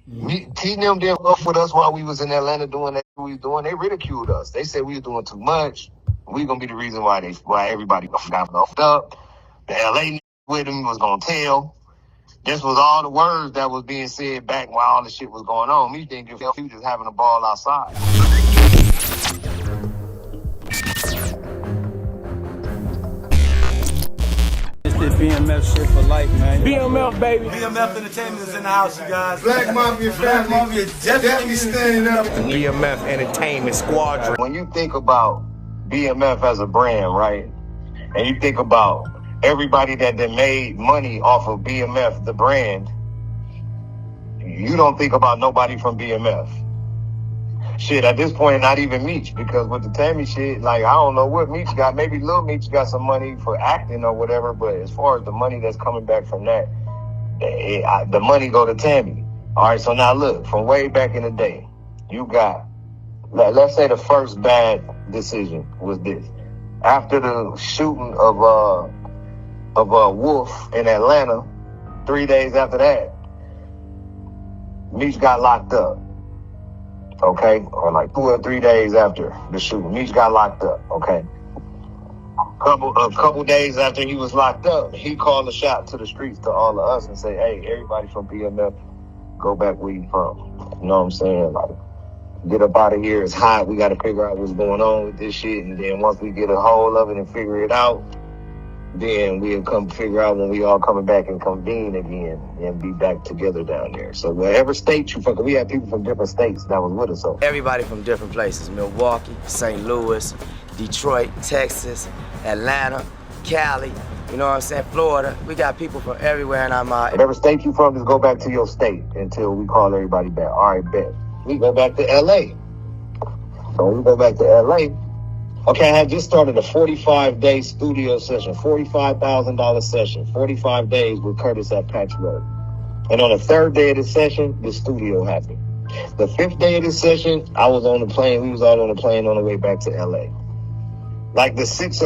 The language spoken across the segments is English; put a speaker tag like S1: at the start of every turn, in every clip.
S1: T and them didn't fuck with us while we was in Atlanta doing that we was doing. They ridiculed us. They said we were doing too much. We gonna be the reason why everybody got fucked up. The LA with him was gonna tell. This was all the words that was being said back while all the shit was going on. Me thinking he was just having a ball outside.
S2: It's the BMF shit for life, man.
S3: BMF, baby.
S4: BMF Entertainment is in the house, you guys.
S5: Black Mafia family.
S4: Black Mafia definitely standing up.
S3: The BMF Entertainment Squadron.
S1: When you think about BMF as a brand, right, and you think about everybody that made money off of BMF, the brand, you don't think about nobody from BMF. Shit, at this point, not even Meech, because with the Tammy shit, like, I don't know what Meech got. Maybe Lil Meech got some money for acting or whatever, but as far as the money that's coming back from that, the money go to Tammy. All right, so now look, from way back in the day, you got, let's say the first bad decision was this. After the shooting of Wolf in Atlanta, 3 days after that, Meech got locked up. Okay, or like 2 or 3 days after the shooting, Meech got locked up. Okay, a couple days after he was locked up, he called a shot to the streets to all of us and say, "Hey, everybody from BMF, go back where you from." You know what I'm saying? Like, get up out of here. It's hot. We got to figure out what's going on with this shit, and then once we get a hold of it and figure it out, then we'll come figure out when we all coming back and convene again and be back together down there. So wherever state you fucking, we had people from different states that was with us. So
S6: everybody from different places: Milwaukee, St. Louis, Detroit, Texas, Atlanta, Cali. You know what I'm saying? Florida. We got people from everywhere, and I'm
S1: whatever state you from, just go back to your state until we call everybody back. All right, bet. We go back to LA. So we go back to LA. Okay, I had just started a 45-day studio session, $45,000 session, 45 days with Curtis at Patchwork. And on the third day of the session, the studio happened. The fifth day of the session, I was on the plane. We was all on the plane on the way back to LA. Like the sixth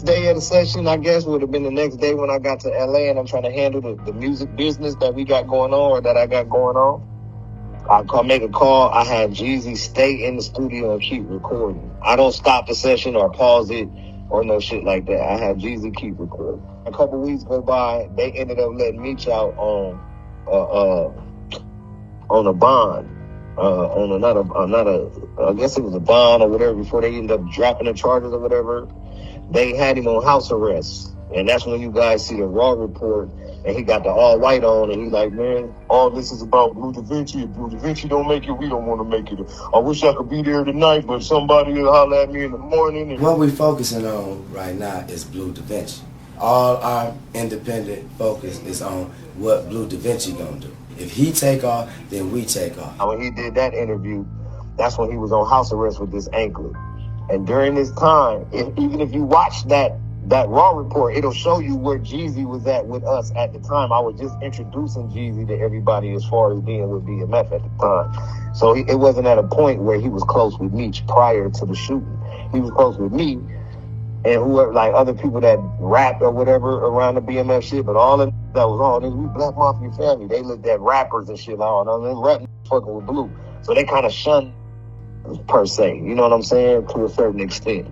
S1: day of the session, I guess, would have been the next day when I got to LA, and I'm trying to handle the music business that we got going on, or that I got going on. I make a call. I had Jeezy stay in the studio and keep recording. I don't stop the session or pause it or no shit like that. I have Jeezy keep recording. A couple weeks go by, they ended up letting Meech out on a bond, I guess it was a bond or whatever, before they ended up dropping the charges or whatever. They had him on house arrest. And that's when you guys see the Raw report, and he got the all white on, and he's like, "Man, all this is about Bleu Davinci. If Bleu Davinci don't make it, we don't want to make it. I wish I could be there tonight, but somebody will holler at me in the morning." And
S7: what we're focusing on right now is Bleu Davinci. All our independent focus is on what Bleu Davinci gonna do. If he take off, then we take off.
S1: When he did that interview, that's when he was on house arrest with this anklet. And during this time, even if you watch that Raw report, it'll show you where Jeezy was at with us at the time. I was just introducing Jeezy to everybody as far as being with BMF at the time. So it wasn't at a point where he was close with Meech prior to the shooting. He was close with me and whoever, like other people that rapped or whatever around the BMF shit, but all of that was all this. We Black Mafia family. They looked at rappers and shit like, "Oh, no, them rap fucking with Blue." So they kind of shunned per se. You know what I'm saying? To a certain extent.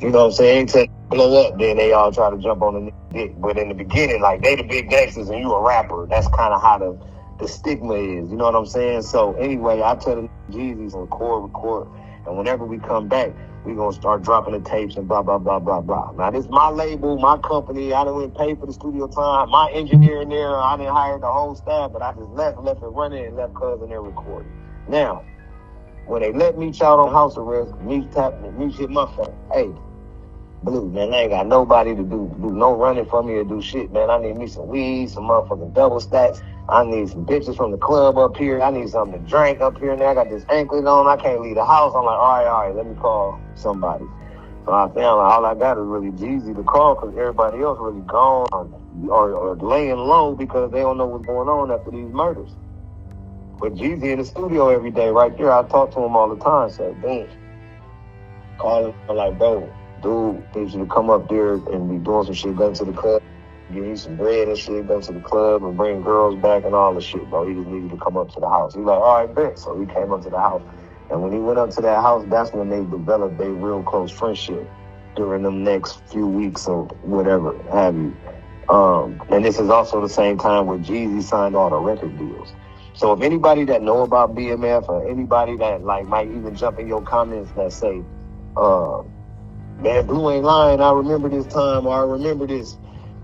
S1: You know what I'm saying? To blow up, then they all try to jump on the dick. But in the beginning, like, they the big gangsters and you a rapper. That's kind of how the stigma is. You know what I'm saying? So anyway, I tell the Jeezys, record. And whenever we come back, we going to start dropping the tapes and blah, blah, blah, blah, blah. Now, this is my label, my company. I didn't pay for the studio time. My engineer in there, I didn't hire the whole staff, but I just left it running and left Cuz in there recording. Now, when they let Meech out on house arrest, Meech hit my phone. "Hey, Blue, man, I ain't got nobody to do no running for me or do shit, man. I need me some weed, some motherfucking double stacks. I need some bitches from the club up here. I need something to drink up here. And I got this anklet on. I can't leave the house." I'm like, all right, let me call somebody. So I found like, all I got is really Jeezy to call, because everybody else really gone or laying low because they don't know what's going on after these murders. But Jeezy in the studio every day right there. I talk to him all the time. So, damn. Call him, I'm like, "Bro, dude needs you to come up there and be doing some shit, going to the club." give me some bread and shit, go to the club and bring girls back and all the shit, bro. He just needed to come up to the house. He like, all right, bet. So he came up to the house. And when he went up to that house, that's when they developed their real close friendship during them next few weeks or whatever have you. And this is also the same time where Jeezy signed all the record deals. So if anybody that know about BMF or anybody that like might even jump in your comments that say, man, Blue ain't lying, I remember this time, or I remember this,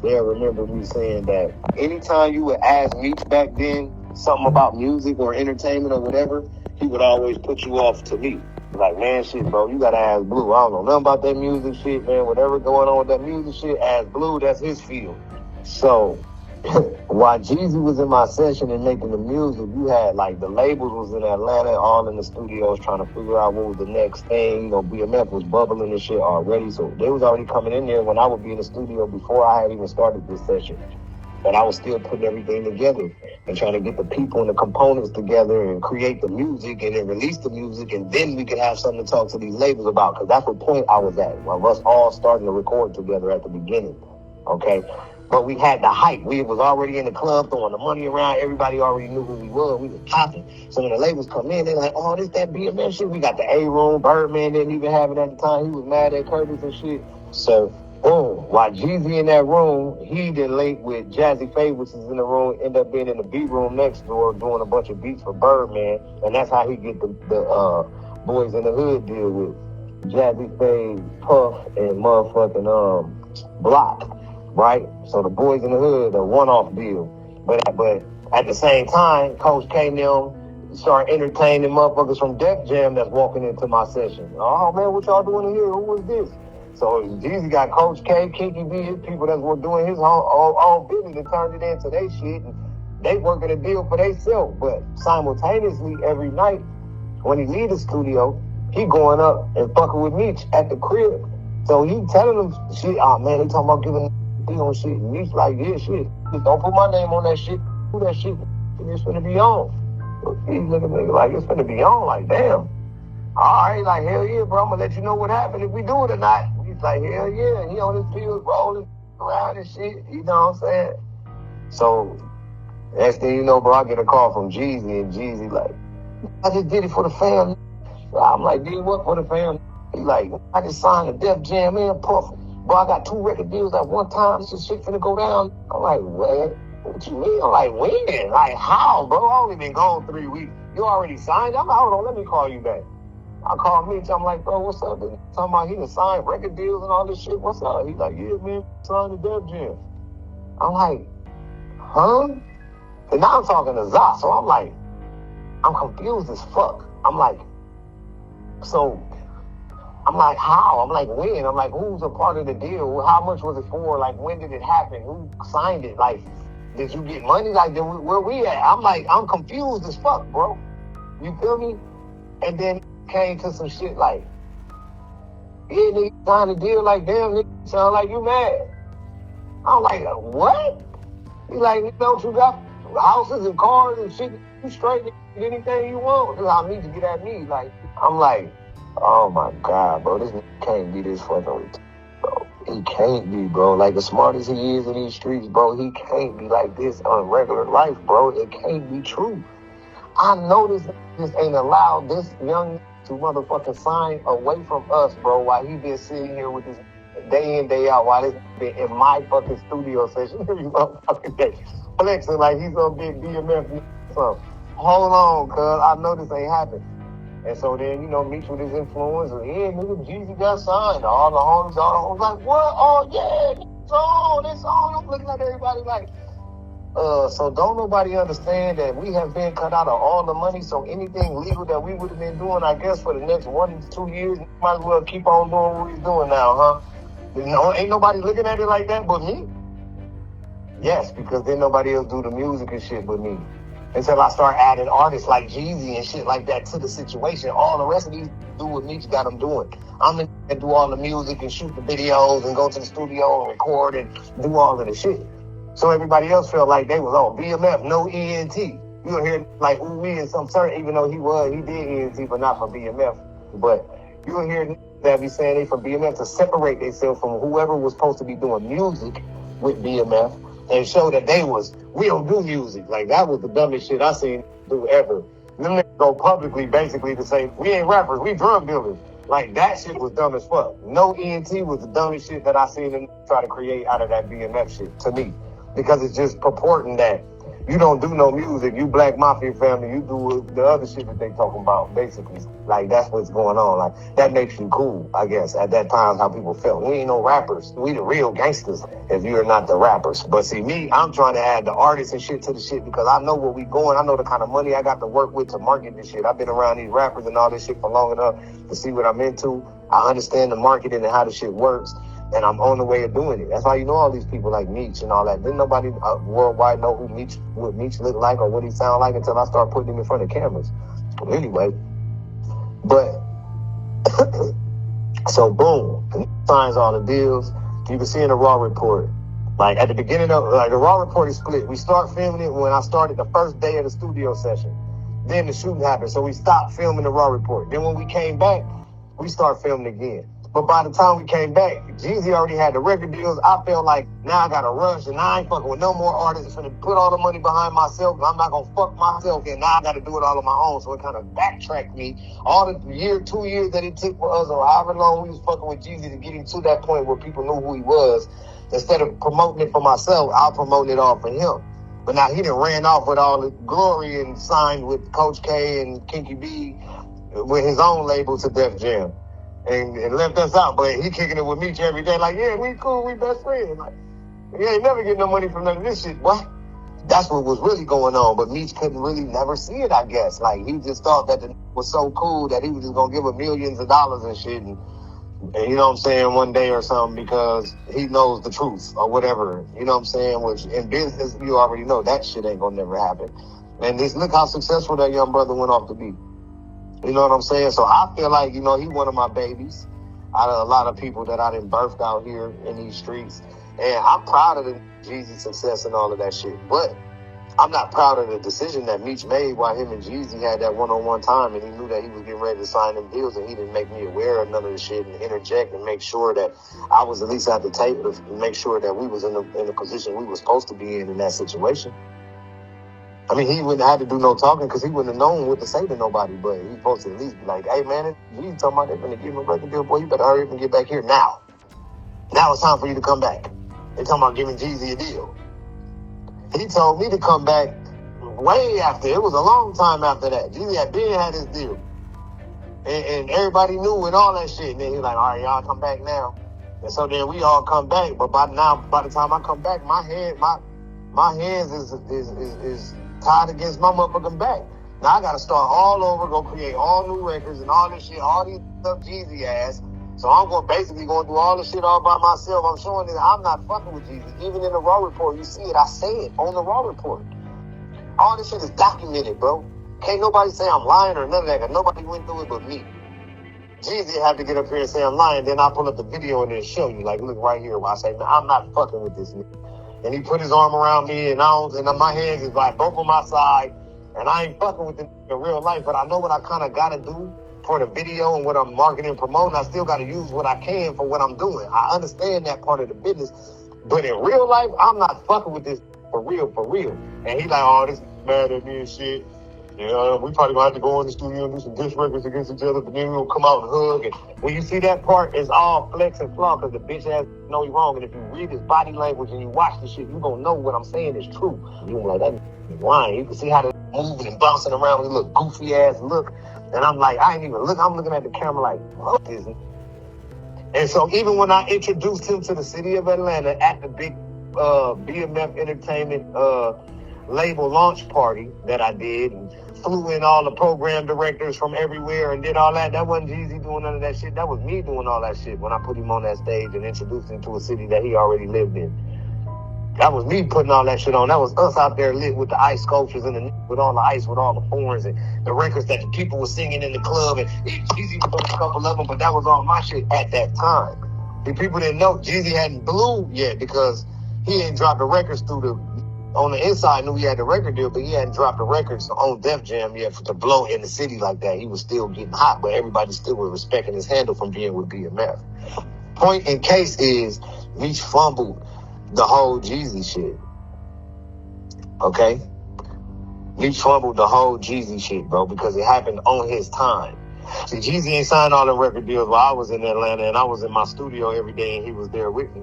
S1: they'll remember me saying that anytime you would ask Meech back then something about music or entertainment or whatever, he would always put you off to me. Like, man, shit, bro, you gotta ask Blue. I don't know nothing about that music shit, man. Whatever going on with that music shit, ask Blue, that's his field. So, while Jeezy was in my session and making the music, you had, like, the labels was in Atlanta, all in the studios trying to figure out what was the next thing. You know, BMF was bubbling and shit already, so they was already coming in there when I would be in the studio before I had even started this session. But I was still putting everything together and trying to get the people and the components together and create the music and then release the music, and then we could have something to talk to these labels about, because that's what point I was at, of us all starting to record together at the beginning, okay? But we had the hype. We was already in the club throwing the money around. Everybody already knew who we were. We was popping. So when the labels come in, they're like, oh, this that BMF shit. We got the A-Room. Birdman didn't even have it at the time. He was mad at Curtis and shit. So, boom. While Jeezy in that room, he then linked with Jazzy Faye, which is in the room, end up being in the beat room next door doing a bunch of beats for Birdman. And that's how he get the Boys in the Hood deal with Jazzy Faye, Puff, and motherfucking Block. Right? So the Boys in the Hood, a one-off deal. But at the same time, Coach K and them start entertaining motherfuckers from Def Jam that's walking into my session. Oh, man, what y'all doing in here? Who is this? So Jeezy got Coach K, Kinky B, his people that were doing his own business and turned it into their shit. And they working a deal for themselves. But simultaneously, every night, when he leave the studio, he going up and fucking with Meech at the crib. So he telling them shit, oh, man, they talking about giving on shit, and Meech like, yeah, shit, just don't put my name on that shit, do that shit, it's finna be on. So he's looking at me like, it's finna be on, like, damn. Alright, like, hell yeah, bro, I'm gonna let you know what happened if we do it or not. He's like, hell yeah, he on his pills rolling around and shit, you know what I'm saying? So, next thing you know, bro, I get a call from Jeezy, and Jeezy like, I just did it for the fam. I'm like, did what for the fam? He like, I just signed a Def Jam, man, Puff. Bro, I got 2 record deals at one time. This shit finna go down. I'm like, what? What you mean? I'm like, when? Like, how, bro? I only been gone 3 weeks. You already signed? I'm like, hold on, let me call you back. I call Meech. I'm like, bro, what's up? Talking about he done signed record deals and all this shit. What's up? He's like, yeah, man, signed the Def Jam. I'm like, huh? And now I'm talking to Zah, so I'm like, I'm confused as fuck. I'm like, so... I'm like, how? I'm like, when? I'm like, who's a part of the deal? How much was it for? Like, when did it happen? Who signed it? Like, did you get money? Like, where we at? I'm like, I'm confused as fuck, bro. You feel me? And then came to some shit like, yeah, nigga signed a deal. Like, damn, nigga, sound like you mad. I'm like, what? He's like, don't you got houses and cars and shit? You straight, nigga, anything you want. That's how I need to get at me. Like, I'm like, oh my God, bro, this can't be this fucking retarded, bro. He can't be, bro. Like, as smart as he is in these streets, bro, he can't be like this on regular life, bro. It can't be true. I know this ain't allowed this young to motherfucking sign away from us, bro, while he been sitting here with this day in, day out, while this been in my fucking studio session every motherfucking day, flexing like he's on big BMF. So, hold on, cuz, I know this ain't happening. And so then, you know, Meech with his influence, and yeah, nigga, Jeezy got signed. All the homies, like, what? Oh, yeah, it's on. I'm looking at everybody like, so don't nobody understand that we have been cut out of all the money, so anything legal that we would have been doing, I guess, for the next 1 to 2 years, we might as well keep on doing what we're doing now, huh? You know, ain't nobody looking at it like that but me. Yes, because then nobody else do the music and shit but me. Until I start adding artists like Jeezy and shit like that to the situation. All the rest of these do what Meech got them doing. I'm in and do all the music and shoot the videos and go to the studio and record and do all of the shit. So everybody else felt like they was on BMF, no ENT. You'll hear like ooh-wee and some certain, even though he did ENT, but not for BMF. But you'll hear that be saying they from BMF to separate themselves from whoever was supposed to be doing music with BMF and show that we don't do music. Like, that was the dumbest shit I seen do ever. Them niggas go publicly basically to say, we ain't rappers, we drug dealers. Like, that shit was dumb as fuck. No ENT was the dumbest shit that I seen them try to create out of that BMF shit, to me. Because it's just purporting that you don't do no music, you Black Mafia family, you do the other shit that they talking about, basically. Like, that's what's going on. Like, that makes you cool, I guess. At that time, how people felt. We ain't no rappers. We the real gangsters if you're not the rappers. But see, me, I'm trying to add the artists and shit to the shit because I know where we going. I know the kind of money I got to work with to market this shit. I've been around these rappers and all this shit for long enough to see what I'm into. I understand the marketing and how the shit works. And I'm on the way of doing it. That's why you know all these people like Meech and all that. Didn't nobody worldwide know what Meech looked like or what he sounded like until I started putting him in front of cameras. But anyway, so boom, signs all the deals. You can see in the Raw report. Like at the beginning of the Raw report is split. We start filming it when I started the first day of the studio session. Then the shooting happened, so we stopped filming the Raw report. Then when we came back, we start filming again. But by the time we came back, Jeezy already had the record deals. I felt like now I got to rush and I ain't fucking with no more artists. I'm finna put all the money behind myself. I'm not going to fuck myself and now I got to do it all on my own. So it kind of backtracked me. All the 2 years that it took for us or however long we was fucking with Jeezy to get him to that point where people knew who he was. Instead of promoting it for myself, I'll promote it all for him. But now he done ran off with all the glory and signed with Coach K and Kinky B with his own label to Def Jam. And left us out, but he kicking it with Meech every day. Like, yeah, we cool, we best friends. Like, he ain't never getting no money from none of this shit, boy. That's what was really going on, but Meech couldn't really never see it, I guess. Like, he just thought that the was so cool that he was just gonna give him millions of dollars and shit, and you know what I'm saying, one day or something because he knows the truth or whatever. You know what I'm saying? Which in business, you already know that shit ain't gonna never happen. And just look how successful that young brother went off to be. You know what I'm saying? So I feel like, you know, he one of my babies out of a lot of people that I done birthed out here in these streets. And I'm proud of the Jeezy success and all of that shit. But I'm not proud of the decision that Meech made while him and Jeezy had that one-on-one time and he knew that he was getting ready to sign them deals and he didn't make me aware of none of the shit and interject and make sure that I was at least at the table to make sure that we was in the position we were supposed to be in that situation. I mean, he wouldn't have had to do no talking because he wouldn't have known what to say to nobody, but he supposed to at least be like, hey, man, you talking about they're going to give him a record deal, boy, you better hurry up and get back here now. Now it's time for you to come back. They're talking about giving Jeezy a deal. He told me to come back way after. It was a long time after that. Jeezy had been had his deal. And everybody knew and all that shit. And then he was like, all right, y'all come back now. And so then we all come back. But by the time I come back, my hands is tied against my motherfucking back. Now I gotta start all over, go create all new records and all this shit, all these stuff Jeezy ass. So I'm basically going to do all this shit all by myself. I'm showing that I'm not fucking with Jeezy. Even in the Raw report, you see it. I say it on the Raw report. All this shit is documented, bro. Can't nobody say I'm lying or none of that, because nobody went through it but me. Jeezy had to get up here and say I'm lying, then I pull up the video and then show you, like, look right here where I say, man, I'm not fucking with this nigga. And he put his arm around me, and my hands is like both on my side, and I ain't fucking with it in real life, but I know what I kind of got to do for the video and what I'm marketing and promoting. I still got to use what I can for what I'm doing. I understand that part of the business, but in real life, I'm not fucking with this for real. And he like, oh, this mad at me and shit. Yeah, we probably gonna have to go in the studio and do some diss records against each other, but then we'll come out and hug. And when you see that part, it's all flex and flaw because the bitch ass know you wrong. And if you read his body language and you watch the shit, you gonna know what I'm saying is true. You like, that lying. You can see how they're moving and bouncing around with a little goofy ass look. And I'm like, I ain't even look. I'm looking at the camera like, what is it? And so even when I introduced him to the city of Atlanta at the big BMF Entertainment label launch party that I did, and flew in all the program directors from everywhere and did all that. That wasn't Jeezy doing none of that shit. That was me doing all that shit when I put him on that stage and introduced him to a city that he already lived in. That was me putting all that shit on. That was us out there lit with the ice sculptures and with all the ice, with all the horns and the records that the people were singing in the club. And Jeezy put a couple of them, but that was all my shit at that time. The people didn't know Jeezy hadn't blew yet because he hadn't dropped the records on the inside. Knew he had the record deal, but he hadn't dropped the records on Def Jam yet to blow in the city like that. He was still getting hot, but everybody still was respecting his handle from being with BMF. Point in case is Meech fumbled the whole Jeezy shit. Okay? Meech fumbled the whole Jeezy shit, bro, because it happened on his time. See, Jeezy ain't signed all the record deals while I was in Atlanta and I was in my studio every day and he was there with me.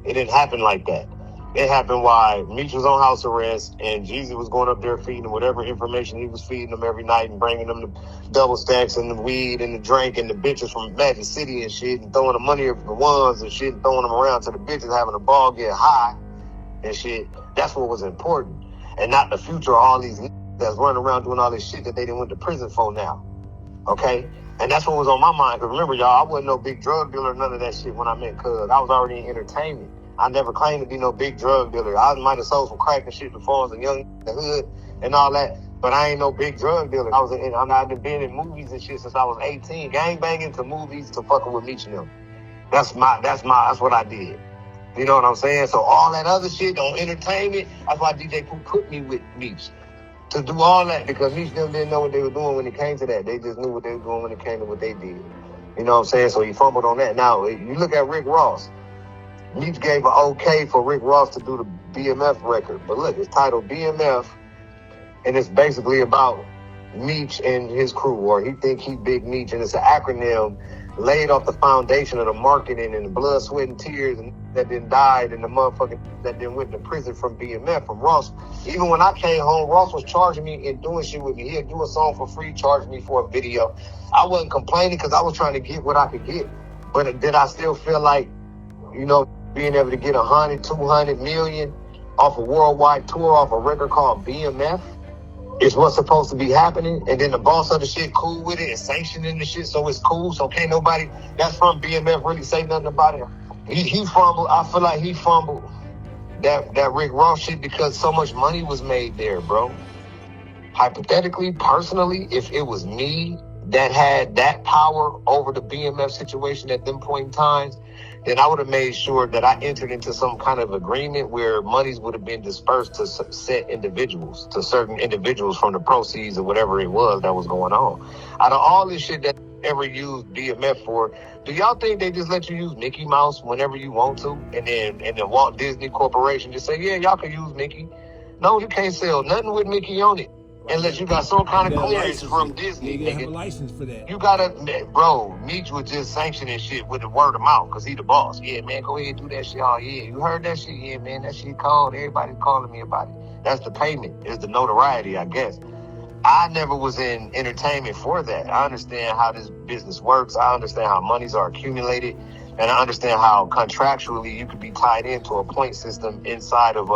S1: It didn't happen like that. It happened while Meech was on house arrest and Jeezy was going up there feeding him whatever information he was feeding them every night and bringing them the double stacks and the weed and the drink and the bitches from Magic City and shit and throwing the money of the ones and shit and throwing them around to the bitches having a ball get high and shit. That's what was important. And not the future of all these that's running around doing all this shit that they didn't went to prison for now. Okay? And that's what was on my mind. Because remember, y'all, I wasn't no big drug dealer, none of that shit when I met Cuz. I was already in entertainment. I never claimed to be no big drug dealer. I might have sold some crack and shit before I was a young in the hood and all that. But I ain't no big drug dealer. I've been in movies and shit since I was 18. Gangbanging to movies to fucking with Meech and them. That's what I did. You know what I'm saying? So all that other shit on entertainment, that's why DJ Pooh put me with Meech. To do all that, because Meech them didn't know what they were doing when it came to that. They just knew what they were doing when it came to what they did. You know what I'm saying? So he fumbled on that. Now, you look at Rick Ross. Meech gave an okay for Rick Ross to do the BMF record. But look, it's titled BMF, and it's basically about Meech and his crew, or he think he Big Meech, and it's an acronym laid off the foundation of the marketing and the blood, sweat, and tears and that then died and the motherfucker that then went to prison from BMF, from Ross. Even when I came home, Ross was charging me and doing shit with me. He'd do a song for free, charge me for a video. I wasn't complaining because I was trying to get what I could get. But did I still feel like, you know, being able to get 100, 200 million off a worldwide tour off a record called BMF is what's supposed to be happening? And then the boss of the shit cool with it and sanctioning the shit, so it's cool. So can't nobody that's from BMF really say nothing about it. He fumbled. I feel like he fumbled that Rick Ross shit because so much money was made there, bro. Hypothetically, personally, if it was me that had that power over the BMF situation at them point in times, then I would have made sure that I entered into some kind of agreement where monies would have been dispersed to set individuals, to certain individuals from the proceeds or whatever it was that was going on. Out of all this shit that ever used BMF for, do y'all think they just let you use Mickey Mouse whenever you want to? And then Walt Disney Corporation just say, yeah, y'all can use Mickey. No, you can't sell nothing with Mickey on it unless you got some kind of clearance from Disney.
S5: You have a license for that.
S1: You gotta, bro, Meech was just sanctioning shit with the word of mouth because he the boss. Yeah, man, go ahead and do that shit. Oh, yeah, you heard that shit? Yeah, man, that shit called. Everybody's calling me about it. That's the payment, is the notoriety, I guess. I never was in entertainment for that. I understand how this business works. I understand how monies are accumulated. And I understand how contractually you could be tied into a point system inside of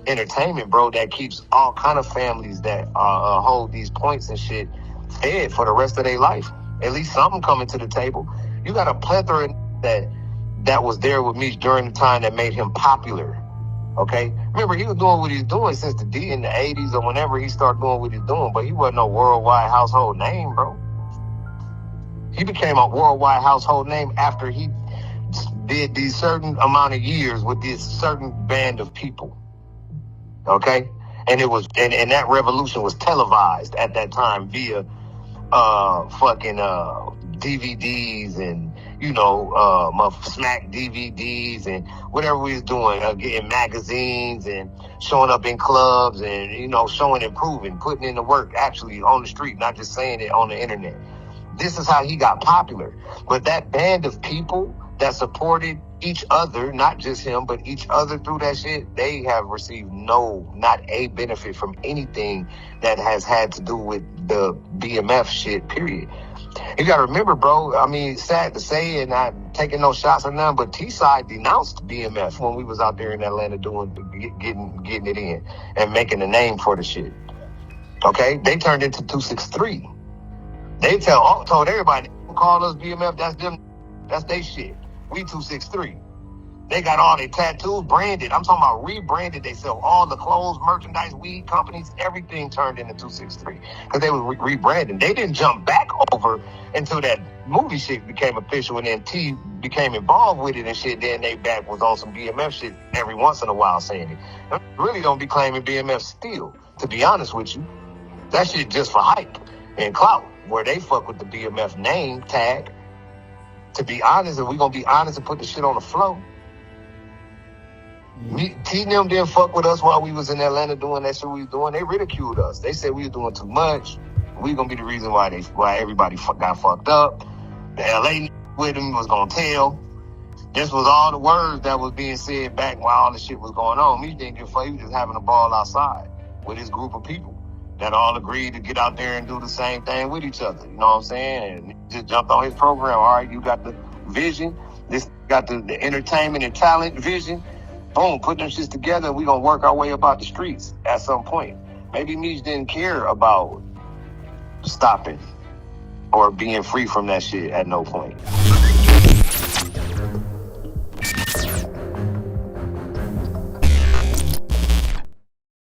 S1: entertainment, bro, that keeps all kind of families that hold these points and shit fed for the rest of their life. At least something coming to the table. You got a plethora that was there with me during the time that made him popular. Okay? Remember, he was doing what he's doing since the D in the 80s or whenever he started doing what he's doing, but he wasn't no worldwide household name, bro. He became a worldwide household name after he did these certain amount of years with this certain band of people. Okay? And it was, and that revolution was televised at that time via DVDs and, you know, Smack DVDs and whatever we was doing, getting magazines and showing up in clubs and, you know, showing and proving, putting in the work actually on the street, not just saying it on the internet. This is how he got popular. But that band of people that supported each other, not just him, but each other through that shit, they have received not a benefit from anything that has had to do with the BMF shit, period. You gotta remember, bro, I mean, sad to say, and not taking no shots or nothing, but T-Side denounced BMF when we was out there in Atlanta getting it in and making a name for the shit. Okay? They turned into 263. They told everybody, call us BMF, that's them, that's they shit. We 263. They got all their tattoos branded. I'm talking about rebranded. They sell all the clothes, merchandise, weed companies, everything turned into 263 because they were rebranding. They didn't jump back over until that movie shit became official and then T became involved with it and shit. Then they back was on some BMF shit every once in a while saying it. I really don't be claiming BMF still, to be honest with you. That shit just for hype and clout, where they fuck with the BMF name tag. To be honest, if we're going to be honest and put the shit on the flow, T and them didn't fuck with us while we was in Atlanta doing that shit we was doing. They ridiculed us. They said we were doing too much. We gonna be the reason why everybody got fucked up. The LA with him was gonna tell. This was all the words that was being said back while all the shit was going on. Meech didn't give a fuck. He was just having a ball outside with his group of people that all agreed to get out there and do the same thing with each other. You know what I'm saying? And he just jumped on his program. All right, you got the vision. This got the entertainment and talent vision. Boom, put them shits together and we gonna work our way up out the streets at some point. Maybe Meech didn't care about stopping or being free from that shit at no point.